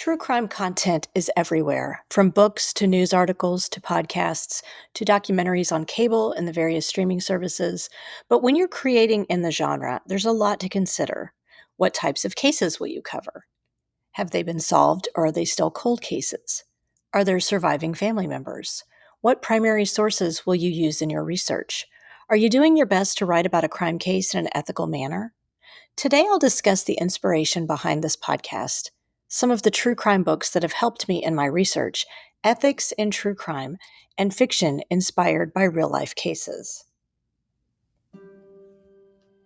True crime content is everywhere, from books to news articles to podcasts to documentaries on cable and the various streaming services. But when you're creating in the genre, there's a lot to consider. What types of cases will you cover? Have they been solved or are they still cold cases? Are there surviving family members? What primary sources will you use in your research? Are you doing your best to write about a crime case in an ethical manner? Today, I'll discuss the inspiration behind this podcast, some of the true crime books that have helped me in my research, ethics in true crime, and fiction inspired by real life cases.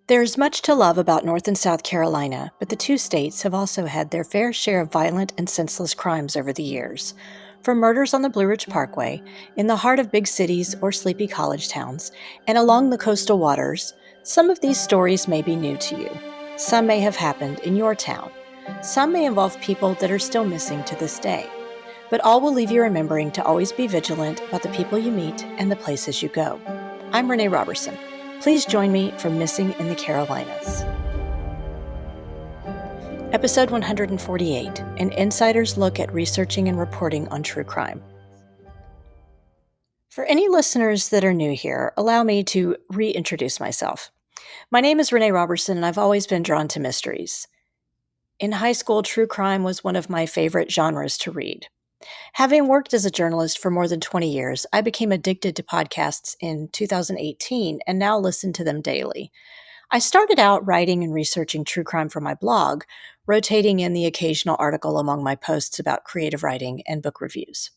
There's much to love about North and South Carolina, but the two states have also had their fair share of violent and senseless crimes over the years. From murders on the Blue Ridge Parkway, in the heart of big cities or sleepy college towns, and along the coastal waters, some of these stories may be new to you. Some may have happened in your town. Some may involve people that are still missing to this day. But all will leave you remembering to always be vigilant about the people you meet and the places you go. I'm Renee Robertson. Please join me for Missing in the Carolinas. Episode 148, an insider's look at researching and reporting on true crime. For any listeners that are new here, allow me to reintroduce myself. My name is Renee Robertson, and I've always been drawn to mysteries. In high school, true crime was one of my favorite genres to read. Having worked as a journalist for more than 20 years, I became addicted to podcasts in 2018 and now listen to them daily. I started out writing and researching true crime for my blog, rotating in the occasional article among my posts about creative writing and book reviews.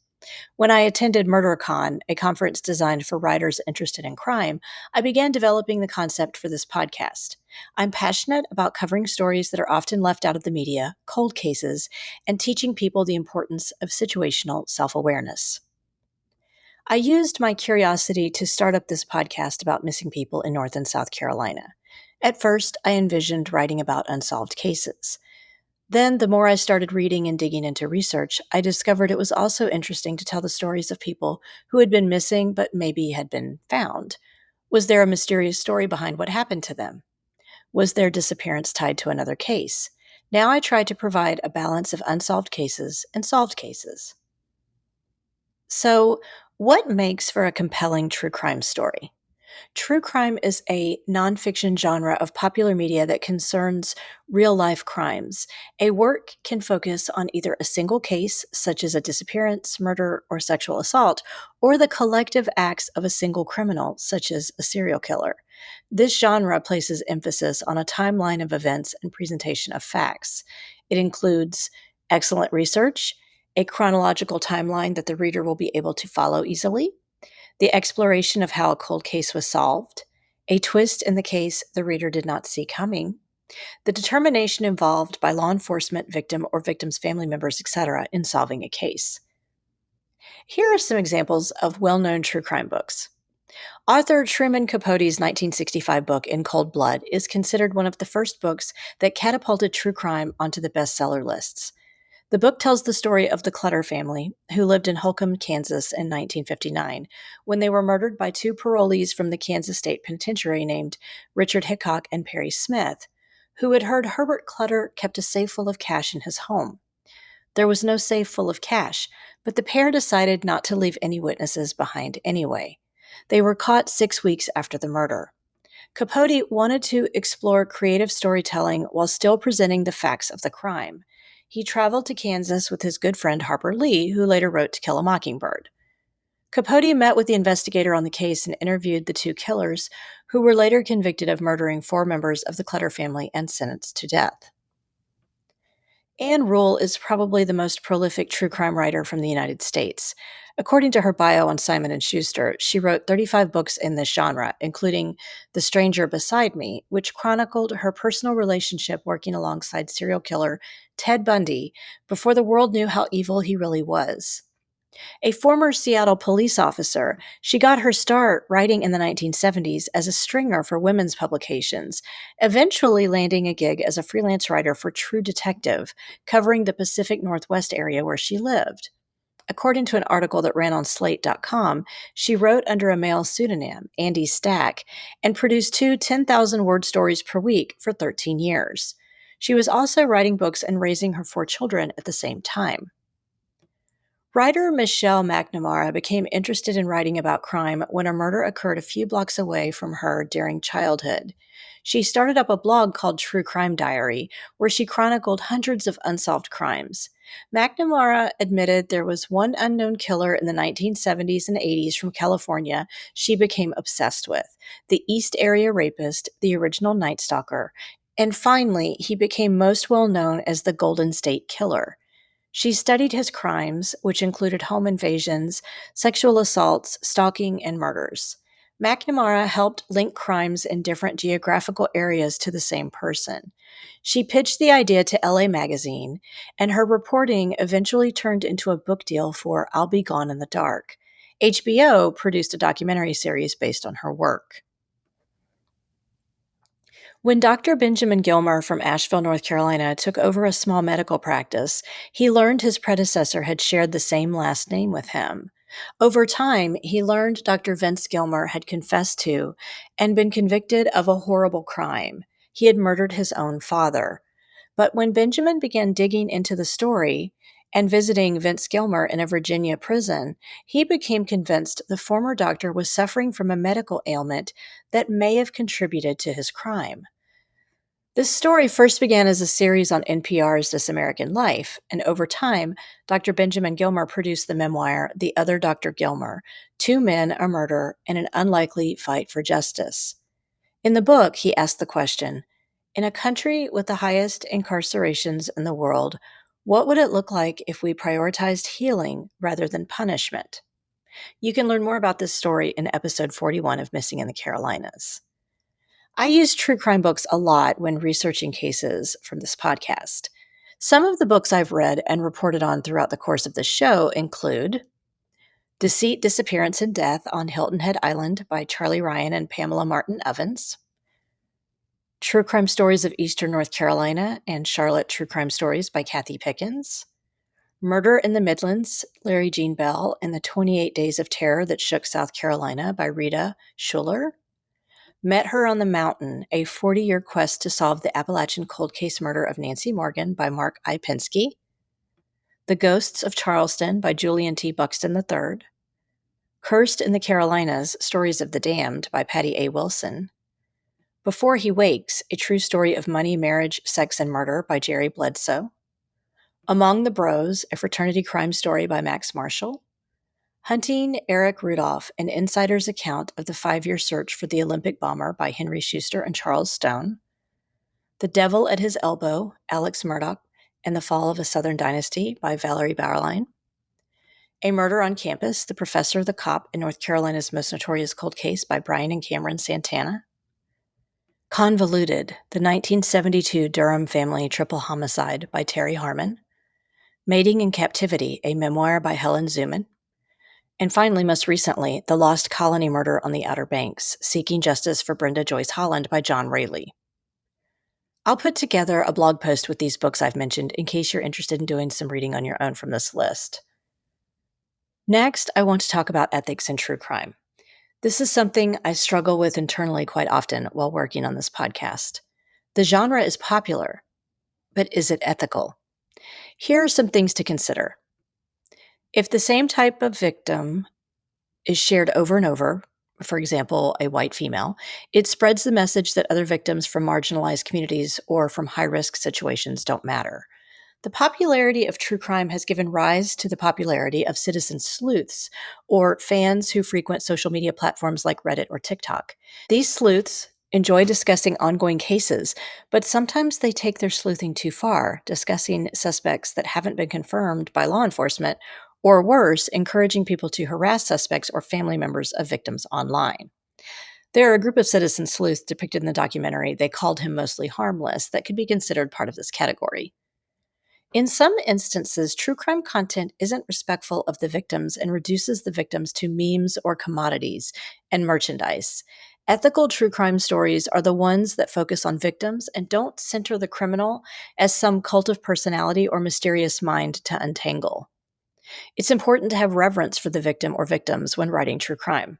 When I attended MurderCon, a conference designed for writers interested in crime, I began developing the concept for this podcast. I'm passionate about covering stories that are often left out of the media, cold cases, and teaching people the importance of situational self-awareness. I used my curiosity to start up this podcast about missing people in North and South Carolina. At first, I envisioned writing about unsolved cases. Then, the more I started reading and digging into research, I discovered it was also interesting to tell the stories of people who had been missing but maybe had been found. Was there a mysterious story behind what happened to them? Was their disappearance tied to another case? Now I try to provide a balance of unsolved cases and solved cases. So, what makes for a compelling true crime story? True crime is a nonfiction genre of popular media that concerns real-life crimes. A work can focus on either a single case, such as a disappearance, murder, or sexual assault, or the collective acts of a single criminal, such as a serial killer. This genre places emphasis on a timeline of events and presentation of facts. It includes excellent research, a chronological timeline that the reader will be able to follow easily, the exploration of how a cold case was solved, a twist in the case the reader did not see coming, the determination involved by law enforcement, victim, or victim's family members, etc., in solving a case. Here are some examples of well-known true crime books. Author Truman Capote's 1965 book, In Cold Blood, is considered one of the first books that catapulted true crime onto the bestseller lists. The book tells the story of the Clutter family, who lived in Holcomb, Kansas in 1959, when they were murdered by two parolees from the Kansas State Penitentiary named Richard Hickok and Perry Smith, who had heard Herbert Clutter kept a safe full of cash in his home. There was no safe full of cash, but the pair decided not to leave any witnesses behind anyway. They were caught 6 weeks after the murder. Capote wanted to explore creative storytelling while still presenting the facts of the crime. He traveled to Kansas with his good friend Harper Lee, who later wrote To Kill a Mockingbird. Capote met with the investigator on the case and interviewed the two killers, who were later convicted of murdering 4 members of the Clutter family and sentenced to death. Anne Rule is probably the most prolific true crime writer from the United States. According to her bio on Simon & Schuster, she wrote 35 books in this genre, including The Stranger Beside Me, which chronicled her personal relationship working alongside serial killer Ted Bundy before the world knew how evil he really was. A former Seattle police officer, she got her start writing in the 1970s as a stringer for women's publications, eventually landing a gig as a freelance writer for True Detective, covering the Pacific Northwest area where she lived. According to an article that ran on Slate.com, she wrote under a male pseudonym, Andy Stack, and produced 2 10,000-word stories per week for 13 years. She was also writing books and raising her 4 children at the same time. Writer Michelle McNamara became interested in writing about crime when a murder occurred a few blocks away from her during childhood. She started up a blog called True Crime Diary, where she chronicled hundreds of unsolved crimes. McNamara admitted there was one unknown killer in the 1970s and 80s from California she became obsessed with, the East Area Rapist, the original Night Stalker, and finally, he became most well known as the Golden State Killer. She studied his crimes, which included home invasions, sexual assaults, stalking, and murders. McNamara helped link crimes in different geographical areas to the same person. She pitched the idea to LA Magazine, and her reporting eventually turned into a book deal for I'll Be Gone in the Dark. HBO produced a documentary series based on her work. When Dr. Benjamin Gilmer from Asheville, North Carolina, took over a small medical practice, he learned his predecessor had shared the same last name with him. Over time, he learned Dr. Vince Gilmer had confessed to and been convicted of a horrible crime. He had murdered his own father. But when Benjamin began digging into the story and visiting Vince Gilmer in a Virginia prison, he became convinced the former doctor was suffering from a medical ailment that may have contributed to his crime. This story first began as a series on NPR's This American Life, and over time, Dr. Benjamin Gilmer produced the memoir The Other Dr. Gilmer: Two Men, a Murder, and an Unlikely Fight for Justice. In the book, he asked the question, in a country with the highest incarcerations in the world, what would it look like if we prioritized healing rather than punishment? You can learn more about this story in episode 41 of Missing in the Carolinas. I use true crime books a lot when researching cases from this podcast. Some of the books I've read and reported on throughout the course of the show include Deceit, Disappearance, and Death on Hilton Head Island by Charlie Ryan and Pamela Martin Evans, True Crime Stories of Eastern North Carolina and Charlotte True Crime Stories by Kathy Pickens, Murder in the Midlands, Larry Jean Bell, and the 28 Days of Terror That Shook South Carolina by Rita Schuller, Met Her on the Mountain, a 40-year quest to solve the Appalachian cold case murder of Nancy Morgan by Mark I. Pinsky, The Ghosts of Charleston by Julian T. Buxton III, Cursed in the Carolinas, Stories of the Damned by Patty A. Wilson, Before He Wakes, a true story of money, marriage, sex, and murder by Jerry Bledsoe, Among the Bros, a fraternity crime story by Max Marshall, Hunting Eric Rudolph, an insider's account of the 5-year search for the Olympic bomber by Henry Schuster and Charles Stone, The Devil at His Elbow, Alex Murdaugh, and the Fall of a Southern Dynasty by Valerie Bauerlein, A Murder on Campus, The Professor, the Cop, in North Carolina's Most Notorious Cold Case by Brian and Cameron Santana, Convoluted, the 1972 Durham Family Triple Homicide by Terry Harmon, Mating in Captivity, a memoir by Helen Zuman, and finally, most recently, The Lost Colony Murder on the Outer Banks, Seeking Justice for Brenda Joyce Holland by John Rayleigh. I'll put together a blog post with these books I've mentioned in case you're interested in doing some reading on your own from this list. Next, I want to talk about ethics in true crime. This is something I struggle with internally quite often while working on this podcast. The genre is popular, but is it ethical? Here are some things to consider. If the same type of victim is shared over and over, for example, a white female, it spreads the message that other victims from marginalized communities or from high-risk situations don't matter. The popularity of true crime has given rise to the popularity of citizen sleuths, or fans who frequent social media platforms like Reddit or TikTok. These sleuths enjoy discussing ongoing cases, but sometimes they take their sleuthing too far, discussing suspects that haven't been confirmed by law enforcement, or worse, encouraging people to harass suspects or family members of victims online. There are a group of citizen sleuths depicted in the documentary. They called him mostly harmless that could be considered part of this category. In some instances, true crime content isn't respectful of the victims and reduces the victims to memes or commodities and merchandise. Ethical true crime stories are the ones that focus on victims and don't center the criminal as some cult of personality or mysterious mind to untangle. It's important to have reverence for the victim or victims when writing true crime.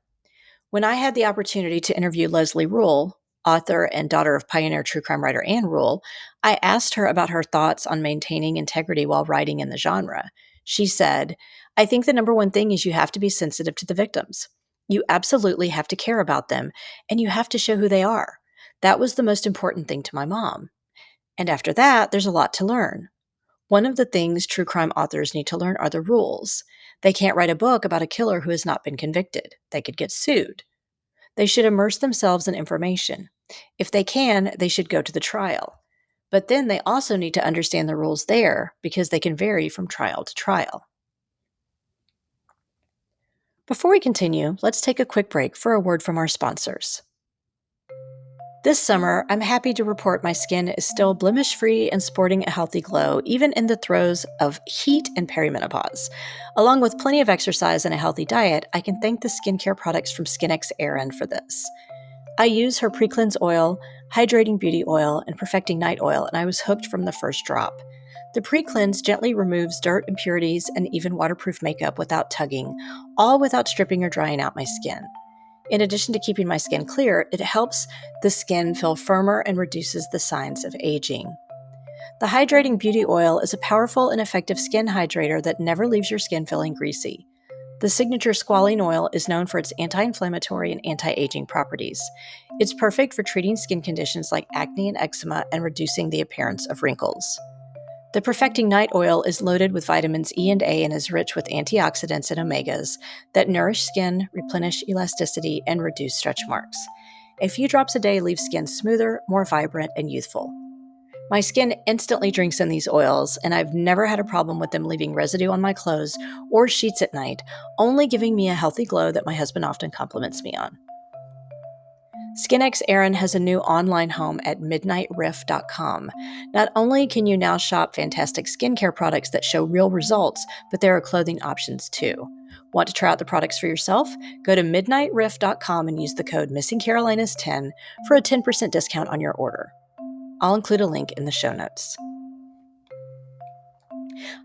When I had the opportunity to interview Leslie Rule, author and daughter of pioneer true crime writer Ann Rule, I asked her about her thoughts on maintaining integrity while writing in the genre. She said, "I think the number one thing is you have to be sensitive to the victims. You absolutely have to care about them, and you have to show who they are. That was the most important thing to my mom. And after that, there's a lot to learn. One of the things true crime authors need to learn are the rules. They can't write a book about a killer who has not been convicted. They could get sued. They should immerse themselves in information. If they can, they should go to the trial. But then they also need to understand the rules there because they can vary from trial to trial." Before we continue, let's take a quick break for a word from our sponsors. This summer, I'm happy to report my skin is still blemish-free and sporting a healthy glow, even in the throes of heat and perimenopause. Along with plenty of exercise and a healthy diet, I can thank the skincare products from Skinex Erin for this. I use her Pre-Cleanse Oil, Hydrating Beauty Oil, and Perfecting Night Oil, and I was hooked from the first drop. The Pre-Cleanse gently removes dirt, impurities, and even waterproof makeup without tugging, all without stripping or drying out my skin. In addition to keeping my skin clear, it helps the skin feel firmer and reduces the signs of aging. The Hydrating Beauty Oil is a powerful and effective skin hydrator that never leaves your skin feeling greasy. The signature squalene oil is known for its anti-inflammatory and anti-aging properties. It's perfect for treating skin conditions like acne and eczema and reducing the appearance of wrinkles. The Perfecting Night Oil is loaded with vitamins E and A and is rich with antioxidants and omegas that nourish skin, replenish elasticity, and reduce stretch marks. A few drops a day leave skin smoother, more vibrant, and youthful. My skin instantly drinks in these oils, and I've never had a problem with them leaving residue on my clothes or sheets at night, only giving me a healthy glow that my husband often compliments me on. Skinex Erin has a new online home at midnightriff.com. Not only can you now shop fantastic skincare products that show real results, but there are clothing options too. Want to try out the products for yourself? Go to midnightriff.com and use the code MissingCarolinas10 for a 10% discount on your order. I'll include a link in the show notes.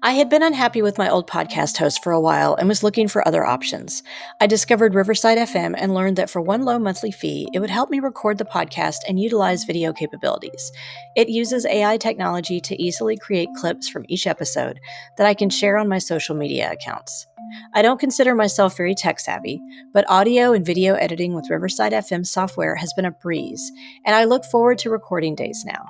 I had been unhappy with my old podcast host for a while and was looking for other options. I discovered Riverside FM and learned that for one low monthly fee, it would help me record the podcast and utilize video capabilities. It uses AI technology to easily create clips from each episode that I can share on my social media accounts. I don't consider myself very tech savvy, but audio and video editing with Riverside FM software has been a breeze, and I look forward to recording days now.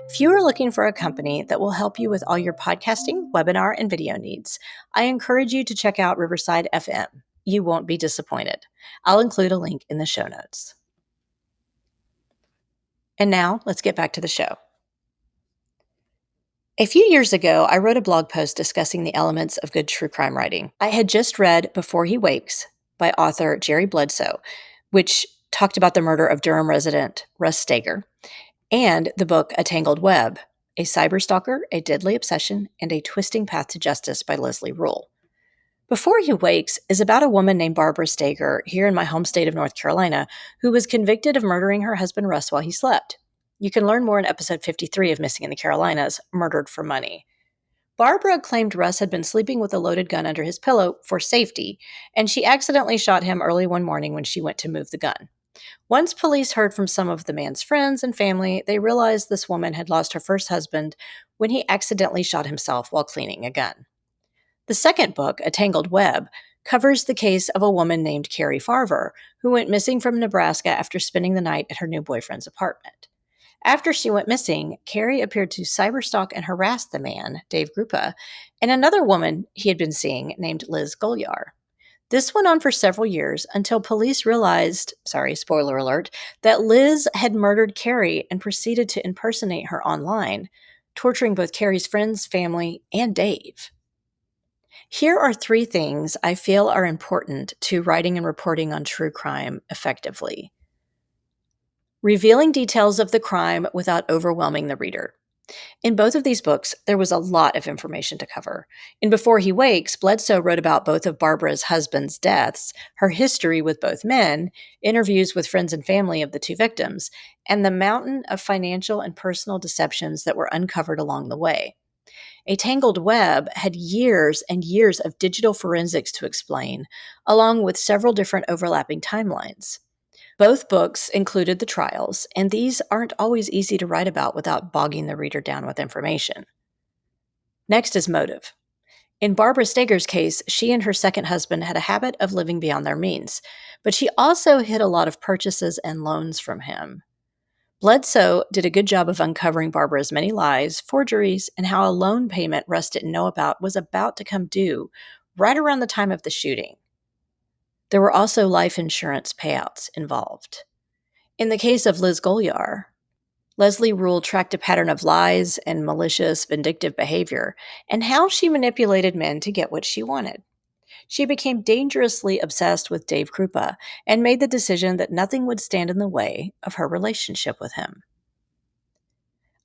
If you are looking for a company that will help you with all your podcasting, webinar, and video needs, I encourage you to check out Riverside FM. You won't be disappointed. I'll include a link in the show notes. And now, let's get back to the show. A few years ago, I wrote a blog post discussing the elements of good true crime writing. I had just read Before He Wakes by author Jerry Bledsoe, which talked about the murder of Durham resident Russ Steger, and the book A Tangled Web, A Cyberstalker, A Deadly Obsession, and a Twisting Path to Justice by Leslie Rule. Before He Wakes is about a woman named Barbara Steger here in my home state of North Carolina who was convicted of murdering her husband Russ while he slept. You can learn more in episode 53 of Missing in the Carolinas, Murdered for Money. Barbara claimed Russ had been sleeping with a loaded gun under his pillow for safety, and she accidentally shot him early one morning when she went to move the gun. Once police heard from some of the man's friends and family, they realized this woman had lost her first husband when he accidentally shot himself while cleaning a gun. The second book, A Tangled Web, covers the case of a woman named Carrie Farver, who went missing from Nebraska after spending the night at her new boyfriend's apartment. After she went missing, Carrie appeared to cyberstalk and harass the man, Dave Grupa, and another woman he had been seeing named Liz Golyar. This went on for several years until police realized, spoiler alert, that Liz had murdered Carrie and proceeded to impersonate her online, torturing both Carrie's friends, family, and Dave. Here are 3 things I feel are important to writing and reporting on true crime effectively. Revealing details of the crime without overwhelming the reader. In both of these books, there was a lot of information to cover. In Before He Wakes, Bledsoe wrote about both of Barbara's husbands' deaths, her history with both men, interviews with friends and family of the 2 victims, and the mountain of financial and personal deceptions that were uncovered along the way. A Tangled Web had years and years of digital forensics to explain, along with several different overlapping timelines. Both books included the trials, and these aren't always easy to write about without bogging the reader down with information. Next is motive. In Barbara Steger's case, she and her second husband had a habit of living beyond their means, but she also hid a lot of purchases and loans from him. Bledsoe did a good job of uncovering Barbara's many lies, forgeries, and how a loan payment Russ didn't know about was about to come due right around the time of the shooting. There were also life insurance payouts involved. In the case of Liz Golyar, Leslie Rule tracked a pattern of lies and malicious, vindictive behavior and how she manipulated men to get what she wanted. She became dangerously obsessed with Dave Krupa and made the decision that nothing would stand in the way of her relationship with him.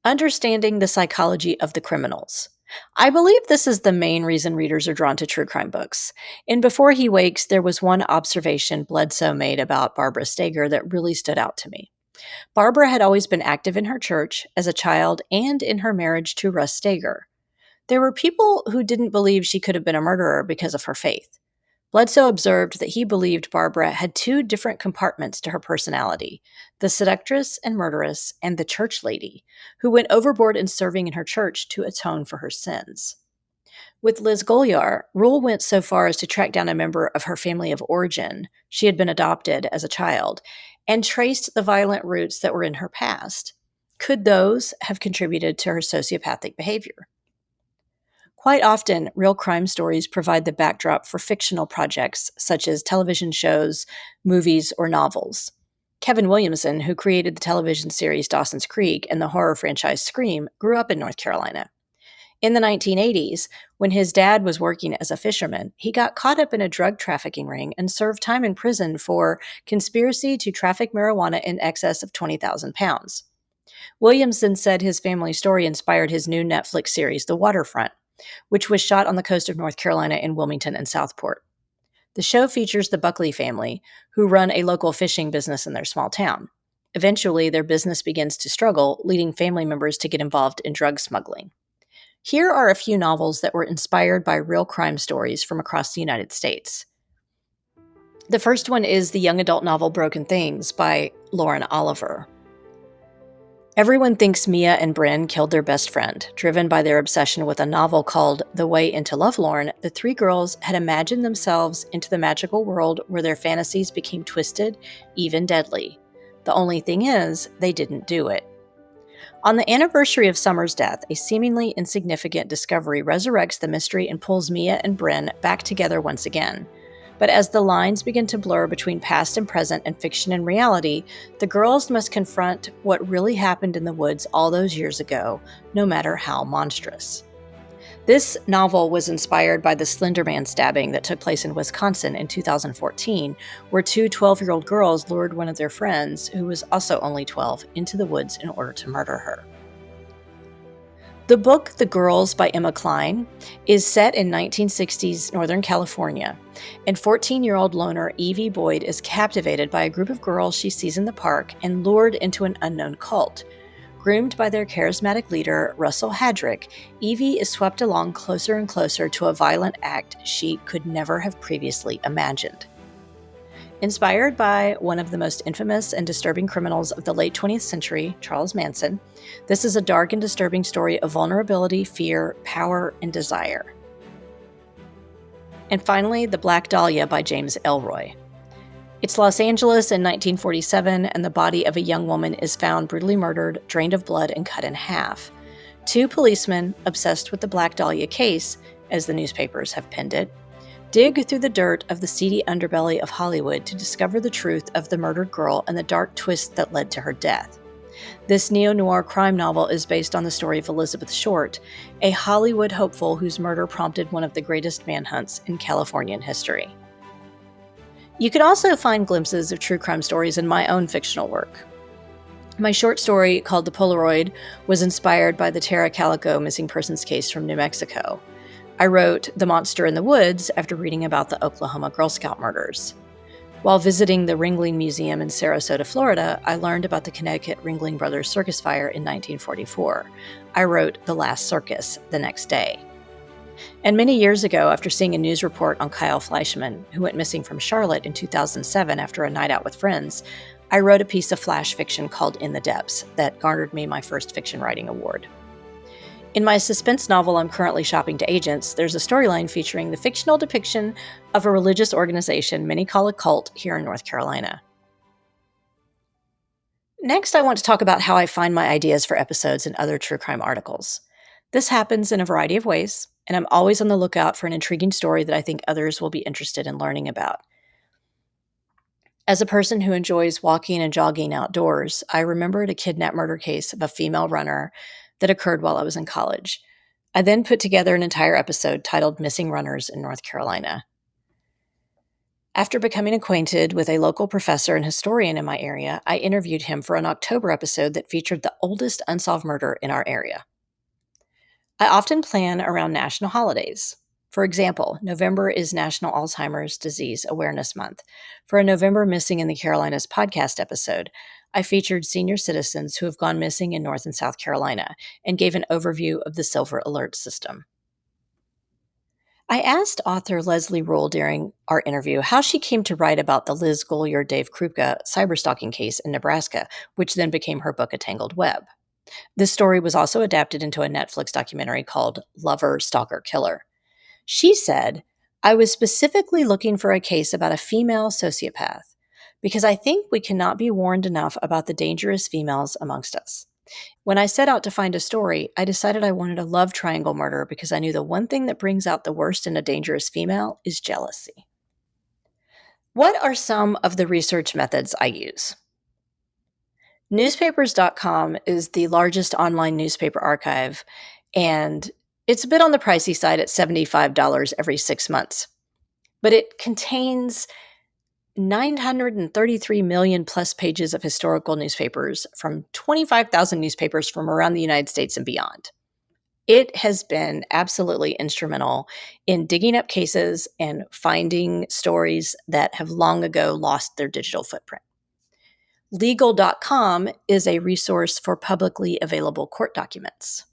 Understanding the psychology of the criminals. I believe this is the main reason readers are drawn to true crime books. In Before He Wakes, there was one observation Bledsoe made about Barbara Steger that really stood out to me. Barbara had always been active in her church as a child and in her marriage to Russ Steger. There were people who didn't believe she could have been a murderer because of her faith. Bledsoe observed that he believed Barbara had two different compartments to her personality, the seductress and murderess, and the church lady, who went overboard in serving in her church to atone for her sins. With Liz Golyar, Rule went so far as to track down a member of her family of origin. She had been adopted as a child, and traced the violent roots that were in her past. Could those have contributed to her sociopathic behavior? Quite often, real crime stories provide the backdrop for fictional projects such as television shows, movies, or novels. Kevin Williamson, who created the television series Dawson's Creek and the horror franchise Scream, grew up in North Carolina. In the 1980s, when his dad was working as a fisherman, he got caught up in a drug trafficking ring and served time in prison for conspiracy to traffic marijuana in excess of 20,000 pounds. Williamson said his family story inspired his new Netflix series, The Waterfront, which was shot on the coast of North Carolina in Wilmington and Southport. The show features the Buckley family, who run a local fishing business in their small town. Eventually, their business begins to struggle, leading family members to get involved in drug smuggling. Here are a few novels that were inspired by real crime stories from across the United States. The first one is the young adult novel Broken Things by Lauren Oliver. Everyone thinks Mia and Bryn killed their best friend. Driven by their obsession with a novel called The Way into Lovelorn, the three girls had imagined themselves into the magical world where their fantasies became twisted, even deadly. The only thing is, they didn't do it. On the anniversary of Summer's death, a seemingly insignificant discovery resurrects the mystery and pulls Mia and Bryn back together once again. But as the lines begin to blur between past and present and fiction and reality, the girls must confront what really happened in the woods all those years ago, no matter how monstrous. This novel was inspired by the Slender Man stabbing that took place in Wisconsin in 2014, where two 12-year-old girls lured one of their friends, who was also only 12, into the woods in order to murder her. The book The Girls by Emma Cline is set in 1960s Northern California, and 14-year-old loner Evie Boyd is captivated by a group of girls she sees in the park and lured into an unknown cult. Groomed by their charismatic leader, Russell Hadrick, Evie is swept along closer and closer to a violent act she could never have previously imagined. Inspired by one of the most infamous and disturbing criminals of the late 20th century, Charles Manson, this is a dark and disturbing story of vulnerability, fear, power, and desire. And finally, The Black Dahlia by James Ellroy. It's Los Angeles in 1947, and the body of a young woman is found brutally murdered, drained of blood, and cut in half. Two policemen, obsessed with the Black Dahlia case, as the newspapers have penned it, dig through the dirt of the seedy underbelly of Hollywood to discover the truth of the murdered girl and the dark twist that led to her death. This neo-noir crime novel is based on the story of Elizabeth Short, a Hollywood hopeful whose murder prompted one of the greatest manhunts in Californian history. You can also find glimpses of true crime stories in my own fictional work. My short story, called The Polaroid, was inspired by the Tara Calico missing persons case from New Mexico. I wrote The Monster in the Woods after reading about the Oklahoma Girl Scout murders. While visiting the Ringling Museum in Sarasota, Florida, I learned about the Connecticut Ringling Brothers Circus Fire in 1944. I wrote The Last Circus the next day. And many years ago, after seeing a news report on Kyle Fleischman, who went missing from Charlotte in 2007 after a night out with friends, I wrote a piece of flash fiction called In the Depths that garnered me my first fiction writing award. In my suspense novel I'm currently shopping to agents, there's a storyline featuring the fictional depiction of a religious organization many call a cult here in North Carolina. Next, I want to talk about how I find my ideas for episodes and other true crime articles. This happens in a variety of ways, and I'm always on the lookout for an intriguing story that I think others will be interested in learning about. As a person who enjoys walking and jogging outdoors, I remembered a kidnap murder case of a female runner that occurred while I was in college. I then put together an entire episode titled Missing Runners in North Carolina. After becoming acquainted with a local professor and historian in my area, I interviewed him for an October episode that featured the oldest unsolved murder in our area. I often plan around national holidays. For example, November is National Alzheimer's Disease Awareness Month. For a November Missing in the Carolinas podcast episode, I featured senior citizens who have gone missing in North and South Carolina and gave an overview of the Silver Alert system. I asked author Leslie Rule during our interview how she came to write about the Liz Golier-Dave Krupka cyberstalking case in Nebraska, which then became her book A Tangled Web. This story was also adapted into a Netflix documentary called Lover, Stalker, Killer. She said, "I was specifically looking for a case about a female sociopath because I think we cannot be warned enough about the dangerous females amongst us. When I set out to find a story, I decided I wanted a love triangle murder because I knew the one thing that brings out the worst in a dangerous female is jealousy." What are some of the research methods I use? Newspapers.com is the largest online newspaper archive, and it's a bit on the pricey side at $75 every 6 months. But it contains 933 million plus pages of historical newspapers from 25,000 newspapers from around the United States and beyond. It has been absolutely instrumental in digging up cases and finding stories that have long ago lost their digital footprint. Legal.com is a resource for publicly available court documents.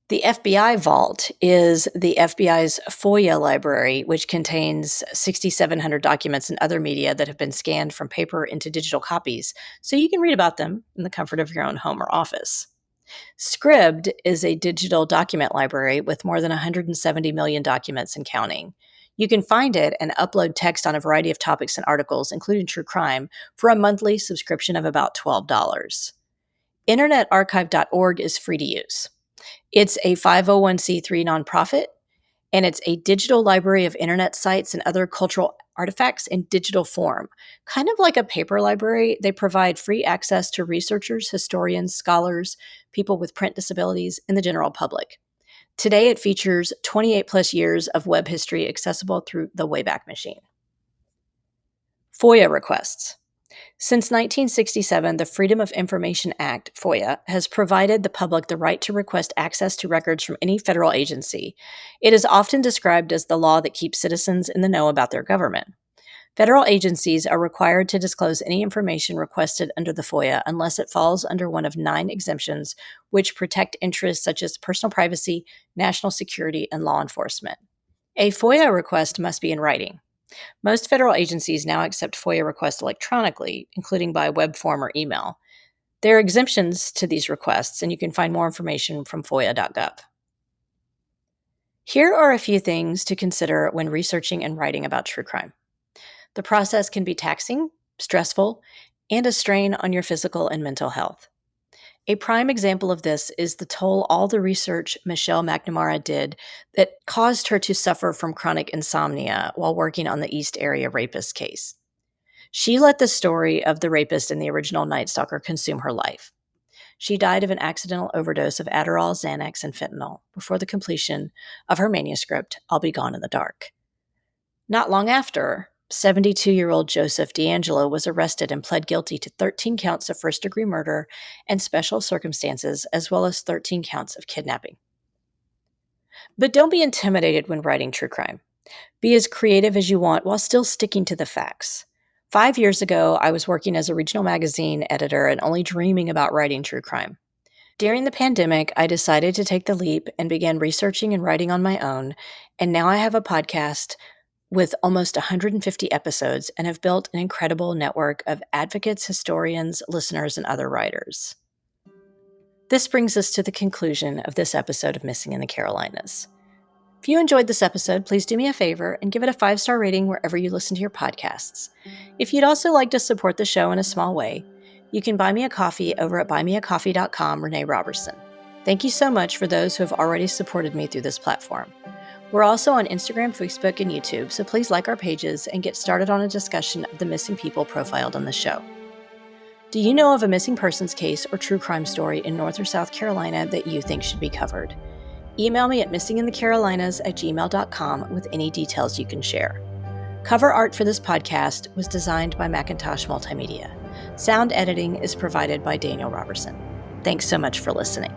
The FBI Vault is the FBI's FOIA library, which contains 6,700 documents and other media that have been scanned from paper into digital copies, so you can read about them in the comfort of your own home or office. Scribd is a digital document library with more than 170 million documents and counting. You can find it and upload text on a variety of topics and articles, including true crime, for a monthly subscription of about $12. InternetArchive.org is free to use. It's a 501c3 nonprofit, and it's a digital library of internet sites and other cultural artifacts in digital form. Kind of like a paper library, they provide free access to researchers, historians, scholars, people with print disabilities, and the general public. Today, it features 28 plus years of web history accessible through the Wayback Machine. FOIA requests. Since 1967, the Freedom of Information Act, FOIA, has provided the public the right to request access to records from any federal agency. It is often described as the law that keeps citizens in the know about their government. Federal agencies are required to disclose any information requested under the FOIA unless it falls under one of 9 exemptions which protect interests such as personal privacy, national security, and law enforcement. A FOIA request must be in writing. Most federal agencies now accept FOIA requests electronically, including by web form or email. There are exemptions to these requests, and you can find more information from FOIA.gov. Here are a few things to consider when researching and writing about true crime. The process can be taxing, stressful, and a strain on your physical and mental health. A prime example of this is the toll all the research Michelle McNamara did that caused her to suffer from chronic insomnia while working on the East Area rapist case. She let the story of the rapist and the original Night Stalker consume her life. She died of an accidental overdose of Adderall, Xanax, and fentanyl before the completion of her manuscript, I'll Be Gone in the Dark. Not long after, 72-year-old Joseph D'Angelo was arrested and pled guilty to 13 counts of first-degree murder and special circumstances, as well as 13 counts of kidnapping. But don't be intimidated when writing true crime. Be as creative as you want while still sticking to the facts. 5 years ago, I was working as a regional magazine editor and only dreaming about writing true crime. During the pandemic, I decided to take the leap and began researching and writing on my own, and now I have a podcast with almost 150 episodes and have built an incredible network of advocates, historians, listeners, and other writers. This brings us to the conclusion of this episode of Missing in the Carolinas. If you enjoyed this episode, please do me a favor and give it a 5-star rating wherever you listen to your podcasts. If you'd also like to support the show in a small way, you can buy me a coffee over at buymeacoffee.com, Renee Robertson. Thank you so much for those who have already supported me through this platform. We're also on Instagram, Facebook, and YouTube, so please like our pages and get started on a discussion of the missing people profiled on the show. Do you know of a missing persons case or true crime story in North or South Carolina that you think should be covered? Email me at missinginthecarolinas@gmail.com with any details you can share. Cover art for this podcast was designed by Macintosh Multimedia. Sound editing is provided by Daniel Robertson. Thanks so much for listening.